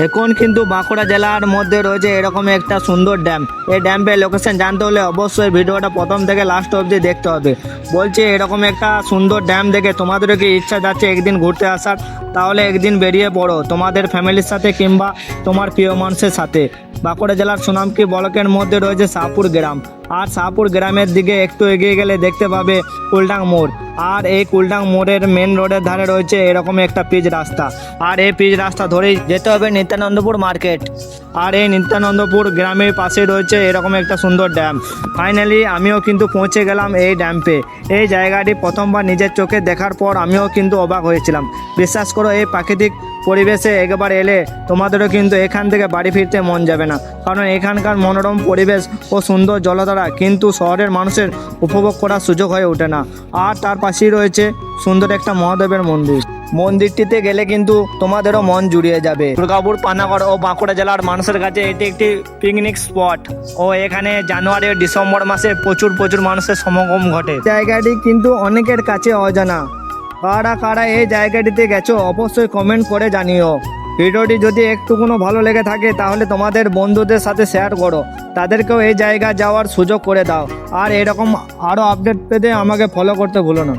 এখন কিন্তু বাঁকুড়া জেলার মধ্যে রয়েছে এরকম একটা সুন্দর ড্যাম। এই ড্যামের লোকেশন জানতে হলে অবশ্যই ভিডিওটা প্রথম থেকে লাস্ট অবধি দেখতে হবে। বলছি এরকম একটা সুন্দর ড্যাম দেখে তোমাদেরও কি ইচ্ছা যাচ্ছে একদিন ঘুরতে আসার, তাহলে একদিন বেরিয়ে পড়ো তোমাদের ফ্যামিলির সাথে কিংবা তোমার প্রিয় মানুষের সাথে। বাঁকুড়া জেলার সোনামকি ব্লকের মধ্যে রয়েছে শাহপুর গ্রাম, আর শাহপুর গ্রামের দিকে একটু এগিয়ে গেলে দেখতে পাবে কুলডাং মোড়। আর এই কুলডাং মোড়ের মেন রোডের ধারে রয়েছে এরকম একটা পিচ রাস্তা, আর এই পিচ রাস্তা ধরেই যেতে হবে নিত্যানন্দপুর মার্কেট। আর এই নিত্যানন্দপুর গ্রামের পাশে রয়েছে এরকম একটা সুন্দর ড্যাম। ফাইনালি আমিও কিন্তু পৌঁছে গেলাম এই ড্যাম্পে। এই জায়গাটি প্রথমবার নিজের চোখে দেখার পর আমিও কিন্তু অবাক হয়েছিলাম। বিশ্বাস করো, এই প্রাকৃতিক পরিবেশে একবার এলে তোমাদেরও কিন্তু এখান থেকে বাড়ি ফিরতে মন যাবে না, কারণ এখানকার মনোরম পরিবেশ ও সুন্দর জলধারা কিন্তু শহরের মানুষের উপভোগ করার সুযোগ হয়ে ওঠে না। আর তার পাশেই রয়েছে সুন্দর একটা মহাদেবের মন্দির। মন্দিরটিতে গেলে কিন্তু তোমাদেরও মন জুড়িয়ে যাবে। দুর্গাপুর, পানাগড় ও বাঁকুড়া জেলার মানুষের কাছে এটি একটি পিকনিক স্পট, ও এখানে জানুয়ারি ও ডিসেম্বর মাসে প্রচুর মানুষের সমাগম ঘটে। জায়গাটি কিন্তু অনেকের কাছে অজানা। কারা কারা এই জায়গাটিতে গেছো অবশ্যই কমেন্ট করে জানিও। ভিডিওটি যদি একটুকুনো ভালো লেগে থাকে তাহলে তোমাদের বন্ধুদের সাথে শেয়ার করো, তাদেরকেও এই জায়গা যাওয়ার সুযোগ করে দাও। আর এরকম আরও আপডেট পেতে আমাকে ফলো করতে ভুলো না।